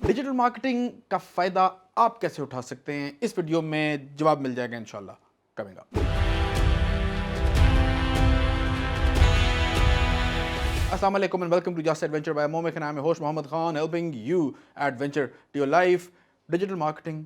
Digital marketing का फ़ायदा आप कैसे उठा सकते हैं, इस वीडियो में जवाब मिल जाएगा इंशाल्लाह। Coming up. अस्सलाम वालेकुम and welcome to just adventure by Momik, and I am host Mohammad Khan, helping you adventure to your life. Digital marketing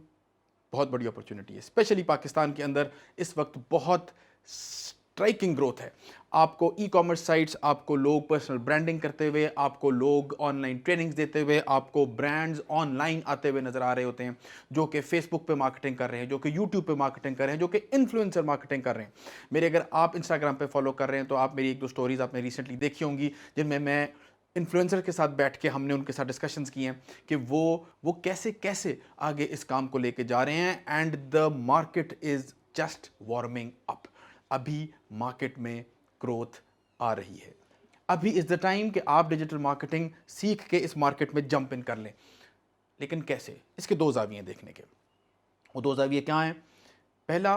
बहुत बड़ी अपॉर्चुनिटी है, स्पेशली पाकिस्तान के अंदर इस वक्त बहुत स्ट्राइकिंग ग्रोथ है। आपको ई कॉमर्स साइट्स, आपको लोग पर्सनल ब्रांडिंग करते हुए, आपको लोग ऑनलाइन ट्रेनिंग्स देते हुए, आपको ब्रांड्स ऑनलाइन आते हुए नज़र आ रहे होते हैं, जो कि फेसबुक पे मार्केटिंग कर रहे हैं, जो कि यूट्यूब पे मार्केटिंग कर रहे हैं, जो कि इन्फ्लुएंसर मार्केटिंग कर रहे हैं। मेरे अगर आप इंस्टाग्राम पे फॉलो कर रहे हैं तो आप मेरी एक दो स्टोरीज आपने रिसेंटली देखी होंगी जिनमें मैं इन्फ्लुएंसर के साथ बैठ के हमने उनके साथ डिस्कशंस किए हैं कि वो कैसे कैसे आगे इस काम को लेके जा रहे हैं। And the market is just warming up. अभी मार्केट में ग्रोथ आ रही है। अभी इज़ द टाइम कि आप डिजिटल मार्केटिंग सीख के इस मार्केट में जंप इन कर लें। लेकिन कैसे? इसके दो ज़ाविये देखने के। वो दो ज़ाविये क्या हैं? पहला,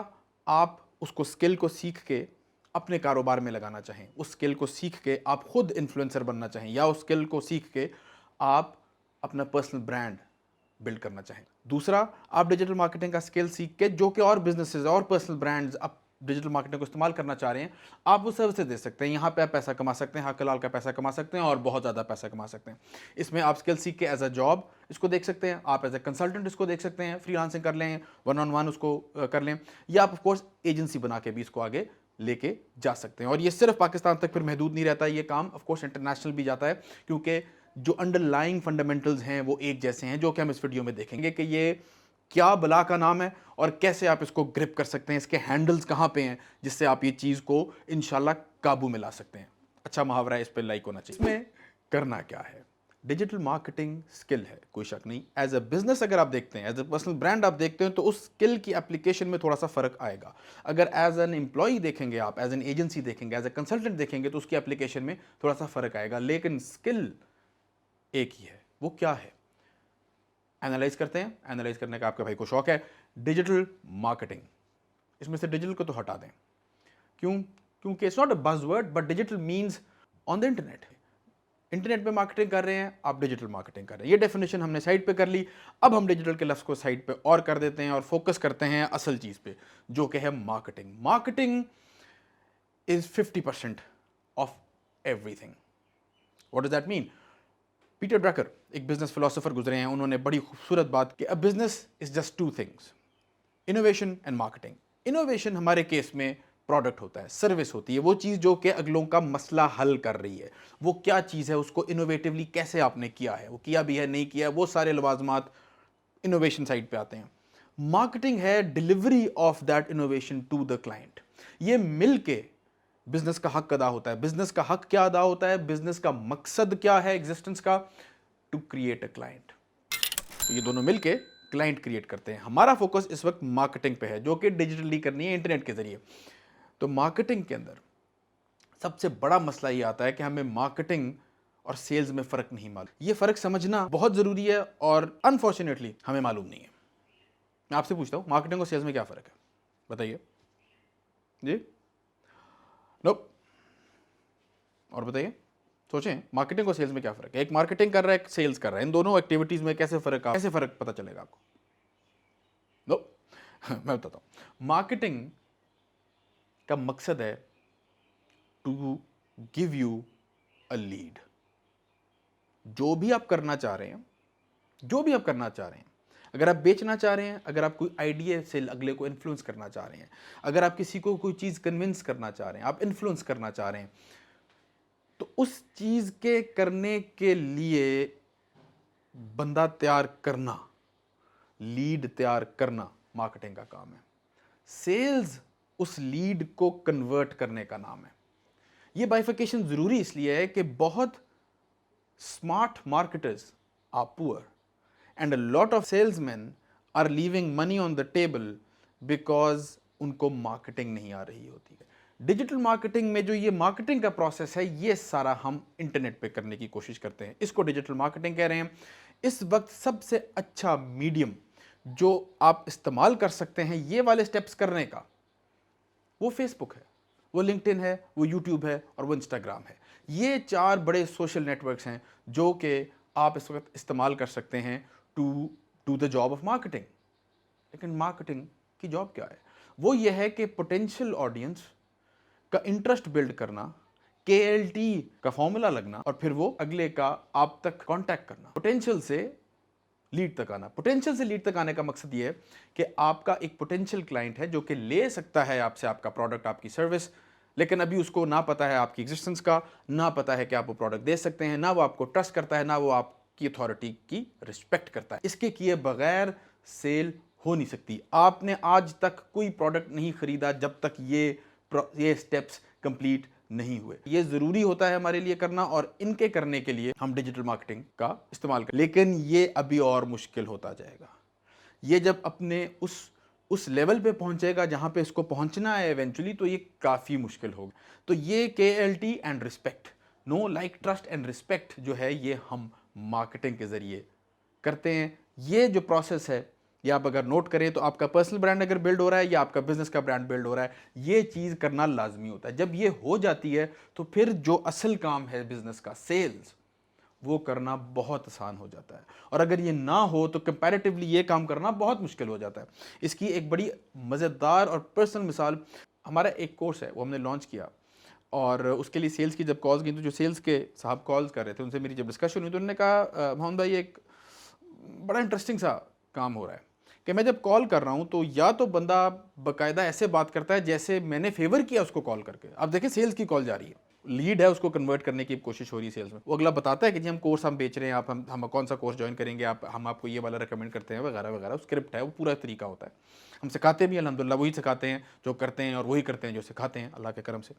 आप उसको स्किल को सीख के अपने कारोबार में लगाना चाहें, उस स्किल को सीख के आप खुद इन्फ्लुएंसर बनना चाहें, या उस स्किल को सीख के आप अपना पर्सनल ब्रांड बिल्ड करना चाहें। दूसरा, आप डिजिटल मार्केटिंग का स्किल सीख के जो कि और बिजनेसेस और पर्सनल ब्रांड्स आप डिजिटल मार्केटिंग को इस्तेमाल करना चाह रहे हैं, आप वो सर्विसेज दे सकते हैं। यहाँ पे आप पैसा कमा सकते हैं, हक हलाल का पैसा कमा सकते हैं और बहुत ज़्यादा पैसा कमा सकते हैं। इसमें आप स्किल सीख के एज अ जॉब इसको देख सकते हैं, आप एज अ कंसल्टेंट इसको देख सकते हैं, फ्रीलांसिंग कर लें, वन ऑन वन उसको कर लें, या आप ऑफकोर्स एजेंसी बना के भी इसको आगे लेके जा सकते हैं। और ये सिर्फ पाकिस्तान तक फिर महदूद नहीं रहता, ये काम ऑफकोर्स इंटरनेशनल भी जाता है, क्योंकि जो अंडरलाइंग फंडामेंटल्स हैं वो एक जैसे हैं, जो कि हम इस वीडियो में देखेंगे कि ये क्या बला का नाम है और कैसे आप इसको ग्रिप कर सकते हैं, इसके हैंडल्स कहाँ पे हैं जिससे आप ये चीज़ को इंशाल्लाह काबू में ला सकते हैं। अच्छा मुहावरा है, इस पर लाइक होना चाहिए। इसमें करना क्या है? डिजिटल मार्केटिंग स्किल है, कोई शक नहीं। एज अ बिजनेस अगर आप देखते हैं, एज अ पर्सनल ब्रांड आप देखते हैं, तो उस स्किल की एप्लीकेशन में थोड़ा सा फर्क आएगा। अगर एज एन एम्प्लॉई देखेंगे, आप एज एन एजेंसी देखेंगे, एज अ कंसल्टेंट देखेंगे, तो उसकी एप्लीकेशन में थोड़ा सा फर्क आएगा, लेकिन स्किल एक ही है। वो क्या है? एनालाइज करते हैं। एनालाइज करने का आपके भाई को शौक है। डिजिटल मार्केटिंग, इसमें से डिजिटल को तो हटा दें। क्यों? क्योंकि it's not a buzzword, but digital means on the internet. Internet पे मार्केटिंग कर रहे हैं, आप डिजिटल मार्केटिंग कर रहे हैं। ये डेफिनेशन हमने साइड पे कर ली। अब हम डिजिटल के लफ्ज़ को साइड पे और कर देते हैं और फोकस करते हैं असल चीज़ पे, जो कि है marketing. Marketing is 50% of everything. What does that mean? Peter Drucker, एक बिजनेस फिलोसोफर गुजरे हैं, उन्होंने बड़ी खूबसूरत बात कि a business is just two things, innovation and marketing. Innovation हमारे केस में प्रोडक्ट होता है, सर्विस होती है, वो चीज़ जो कि अगलों का मसला हल कर रही है। वो क्या चीज़ है, उसको इनोवेटिवली कैसे आपने किया है, वो किया भी है नहीं किया है, वो सारे लवाजमात इनोवेशन साइड पे आते हैं। मार्केटिंग है delivery of that innovation to the client. ये मिल के बिजनेस का हक अदा होता है। बिजनेस का हक क्या अदा होता है? बिजनेस का मकसद क्या है एग्जिस्टेंस का? To create a client. तो ये दोनों मिलके क्लाइंट क्रिएट करते हैं। हमारा फोकस इस वक्त मार्केटिंग पे है, जो कि डिजिटली करनी है, इंटरनेट के जरिए। तो मार्केटिंग के अंदर सबसे बड़ा मसला ये आता है कि हमें मार्केटिंग और सेल्स में फ़र्क नहीं मालूम। ये फ़र्क समझना बहुत ज़रूरी है और अनफॉर्चुनेटली हमें मालूम नहीं है। मैं आपसे पूछता हूँ, मार्केटिंग और सेल्स में क्या फ़र्क है? बताइए जी। नो। और बताइए, सोचें, मार्केटिंग और सेल्स में क्या फ़र्क है? एक मार्केटिंग कर रहा है, एक सेल्स कर रहा है, इन दोनों एक्टिविटीज़ में कैसे फ़र्क पता चलेगा आपको? नो। मैं बताता हूँ। मार्केटिंग का मकसद है to give you a lead. जो भी आप करना चाह रहे हैं, जो भी आप करना चाह रहे हैं, अगर आप बेचना चाह रहे हैं, अगर आप कोई आइडिया से अगले को इन्फ्लुएंस करना चाह रहे हैं, अगर आप किसी को कोई चीज़ कन्विंस करना चाह रहे हैं, आप इन्फ्लुएंस करना चाह रहे हैं, तो उस चीज़ के करने के लिए बंदा तैयार करना, लीड तैयार करना मार्केटिंग का काम है। सेल्स उस लीड को कन्वर्ट करने का नाम है। ये बाइफिकेशन ज़रूरी इसलिए है कि बहुत smart marketers are poor and a lot of salesman are leaving money on the table because उनको मार्केटिंग नहीं आ रही होती है। डिजिटल मार्केटिंग में जो ये मार्केटिंग का प्रोसेस है, ये सारा हम इंटरनेट पे करने की कोशिश करते हैं। इसको डिजिटल मार्केटिंग कह रहे हैं। इस वक्त सबसे अच्छा मीडियम जो आप इस्तेमाल कर सकते हैं ये वाले स्टेप्स करने का, वो फेसबुक है, वो लिंक्डइन है, वो यूट्यूब है और वो इंस्टाग्राम है। ये चार बड़े सोशल नेटवर्क्स हैं जो कि आप इस वक्त इस्तेमाल कर सकते हैं to do the job of marketing. लेकिन मार्केटिंग की जॉब क्या है? वो ये है कि पोटेंशियल ऑडियंस का इंटरेस्ट बिल्ड करना, KLT का फॉर्मूला लगना और फिर वो अगले का आप तक कांटेक्ट करना, पोटेंशियल से लीड तक आना। पोटेंशियल से लीड तक आने का मकसद ये है कि आपका एक पोटेंशियल क्लाइंट है जो कि ले सकता है आपसे आपका प्रोडक्ट, आपकी सर्विस, लेकिन अभी उसको ना पता है आपकी एग्जिस्टेंस का, ना पता है कि आप वो प्रोडक्ट दे सकते हैं, ना वो आपको ट्रस्ट करता है, ना वो आपकी अथॉरिटी की रिस्पेक्ट करता है। इसके किए बगैर सेल हो नहीं सकती। आपने आज तक कोई प्रोडक्ट नहीं खरीदा जब तक ये स्टेप्स कंप्लीट नहीं हुए। ये ज़रूरी होता है हमारे लिए करना, और इनके करने के लिए हम डिजिटल मार्केटिंग का इस्तेमाल करें। लेकिन ये अभी और मुश्किल होता जाएगा। ये जब अपने उस लेवल पे पहुंचेगा जहां पे इसको पहुंचना है इवेंचुअली, तो ये काफ़ी मुश्किल होगा। तो ये KLT and respect, know like trust and respect जो है, ये हम मार्केटिंग के ज़रिए करते हैं। ये जो प्रोसेस है, ये आप अगर नोट करें तो आपका पर्सनल ब्रांड अगर बिल्ड हो रहा है या आपका बिजनेस का ब्रांड बिल्ड हो रहा है, ये चीज़ करना लाजमी होता है। जब ये हो जाती है तो फिर जो असल काम है बिजनेस का, सेल्स, वो करना बहुत आसान हो जाता है। और अगर ये ना हो तो कंपैरेटिवली ये काम करना बहुत मुश्किल हो जाता है। इसकी एक बड़ी मज़ेदार और पर्सनल मिसाल, हमारा एक कोर्स है वो हमने लॉन्च किया, और उसके लिए सेल्स की जब कॉल्स गई तो जो सेल्स के साहब कॉल्स कर रहे थे उनसे मेरी जब डिस्कशन हुई तो उन्होंने कहा, मोहम्मद भाई एक बड़ा इंटरेस्टिंग सा काम हो रहा है कि मैं जब कॉल कर रहा हूँ तो या तो बंदा बाकायदा ऐसे बात करता है जैसे मैंने फेवर किया उसको कॉल करके। अब देखें सेल्स की कॉल जा रही है, लीड है, उसको कन्वर्ट करने की कोशिश हो रही है सेल्स में। वो अगला बताता है कि जी हम कोर्स हम बेच रहे हैं, आप हम कौन सा कोर्स ज्वाइन करेंगे, हम आपको ये वाला रेकमेंड करते हैं, वगैरह वगैरह। स्क्रिप्ट है, वो पूरा तरीका होता है। हम सिखाते भी अल्हम्दुलिल्लाह वही सिखाते हैं जो करते हैं, और वही करते हैं जो सिखाते हैं अल्लाह के करम से।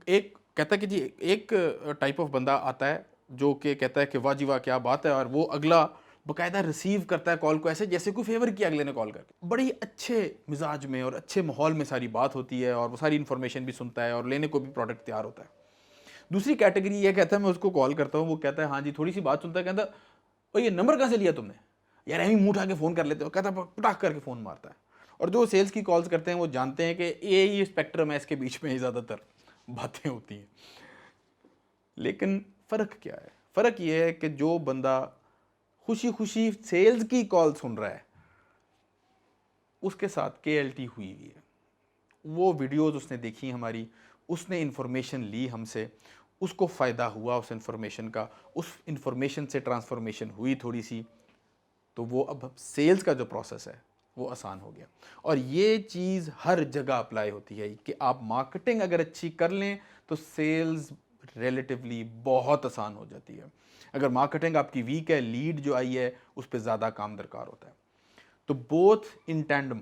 एक कहता है कि जी एक टाइप ऑफ बंदा आता है जो कि कहता है कि वाह जी वाह क्या बात है, और वो अगला बाकायदा रिसीव करता है कॉल को ऐसे जैसे कोई फेवर किया अगले ने कॉल करके। बड़ी अच्छे मिजाज में और अच्छे माहौल में सारी बात होती है, और वो सारी इन्फॉर्मेशन भी सुनता है, और लेने को भी प्रोडक्ट तैयार होता है। दूसरी कैटेगरी ये कहता है, मैं उसको कॉल करता हूँ, वो कहता है हाँ जी, थोड़ी सी बात सुनता है, कहता ओ ये नंबर कहाँ से लिया तुमने, यार एम मुंह उठा के फ़ोन कर लेते हो, कहता पटाख करके फ़ोन मारता है। और जो सेल्स की कॉल्स करते हैं वो जानते हैं कि ये स्पेक्ट्रम है, इसके बीच में ही ज़्यादातर बातें होती हैं। लेकिन फ़र्क क्या है? फ़र्क ये है कि जो बंदा खुशी खुशी सेल्स की कॉल सुन रहा है, उसके साथ KLT हुई हुई है। वो वीडियोस उसने देखी हमारी, उसने इन्फॉर्मेशन ली हमसे, उसको फ़ायदा हुआ उस इन्फॉर्मेशन का, उस इन्फॉर्मेशन से ट्रांसफॉर्मेशन हुई थोड़ी सी, तो वो अब सेल्स का जो प्रोसेस है वो आसान हो गया। और ये चीज़ हर जगह अप्लाई होती है कि आप मार्केटिंग अगर अच्छी कर लें तो सेल्स रिलेटिवली बहुत आसान हो जाती है। अगर मार्केटिंग आपकी वीक है, लीड जो आई है उस पर ज़्यादा काम दरकार होता है। तो बोथ इन टैंडम,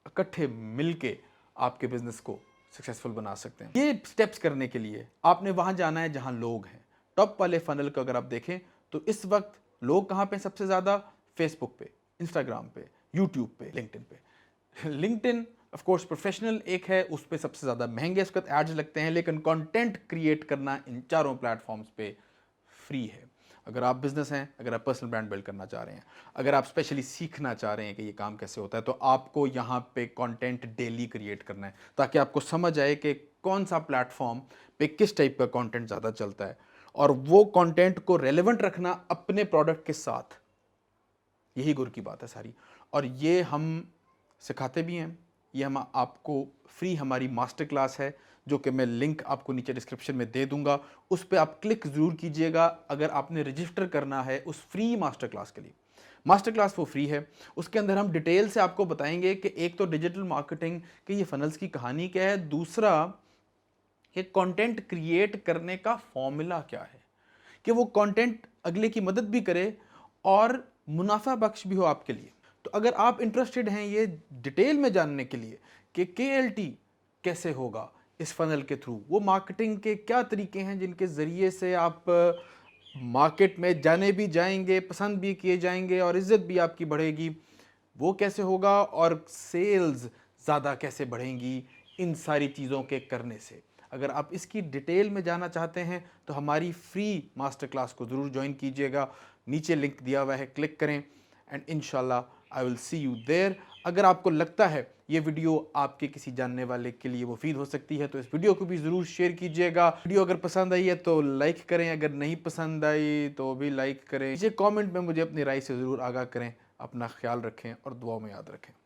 इकट्ठे मिलके आपके बिजनेस को सक्सेसफुल बना सकते हैं। ये स्टेप्स करने के लिए आपने वहां जाना है जहां लोग हैं। टॉप वाले फनल को अगर आप देखें तो इस वक्त लोग कहां पे सबसे ज़्यादा? फेसबुक पे, इंस्टाग्राम पे, यूट्यूब पे, लिंक्डइन पे। लिंक्डइन ऑफ कोर्स प्रोफेशनल एक है, उस पर सबसे ज़्यादा महंगे उसके एड्स लगते हैं, लेकिन कंटेंट क्रिएट करना इन चारों प्लेटफॉर्म्स पे फ्री है। अगर आप बिजनेस हैं, अगर आप पर्सनल ब्रांड बिल्ड करना चाह रहे हैं, अगर आप स्पेशली सीखना चाह रहे हैं कि ये काम कैसे होता है, तो आपको यहाँ पे कंटेंट डेली क्रिएट करना है ताकि आपको समझ आए कि कौन सा प्लेटफॉर्म पे किस टाइप का कंटेंट ज़्यादा चलता है, और वो कंटेंट को रेलेवेंट रखना अपने प्रोडक्ट के साथ। यही गुर की बात है सारी, और ये हम सिखाते भी हैं। ये हम आपको फ्री हमारी मास्टर क्लास है जो कि मैं लिंक आपको नीचे डिस्क्रिप्शन में दे दूंगा, उस पर आप क्लिक ज़रूर कीजिएगा अगर आपने रजिस्टर करना है उस फ्री मास्टर क्लास के लिए। मास्टर क्लास वो फ्री है, उसके अंदर हम डिटेल से आपको बताएंगे कि एक तो डिजिटल मार्केटिंग के ये फनल्स की कहानी क्या है, दूसरा कि कंटेंट क्रिएट करने का फॉर्मूला क्या है, कि वो कंटेंट अगले की मदद भी करे और मुनाफा बख्श भी हो आपके लिए। तो अगर आप इंटरेस्टेड हैं ये डिटेल में जानने के लिए कि KLT कैसे होगा इस फनल के थ्रू, वो मार्केटिंग के क्या तरीके हैं जिनके ज़रिए से आप मार्केट में जाने भी जाएंगे, पसंद भी किए जाएंगे, और इज़्ज़त भी आपकी बढ़ेगी, वो कैसे होगा, और सेल्स ज़्यादा कैसे बढ़ेंगी इन सारी चीज़ों के करने से। अगर आप इसकी डिटेल में जाना चाहते हैं तो हमारी फ्री मास्टर क्लास को ज़रूर ज्वाइन कीजिएगा। नीचे लिंक दिया हुआ है, क्लिक करें, एंड इंशाल्लाह I will see you there. اگر آپ کو لگتا ہے یہ ویڈیو آپ کے کسی جاننے والے کے لیے مفید ہو سکتی ہے تو اس ویڈیو کو بھی ضرور شیئر کیجئے گا. ویڈیو اگر پسند آئی ہے تو لائک کریں, اگر نہیں پسند آئی تو بھی لائک کریں. کامنٹ میں مجھے اپنی رائے سے ضرور آگاہ کریں. اپنا خیال رکھیں اور دعاؤں میں یاد رکھیں.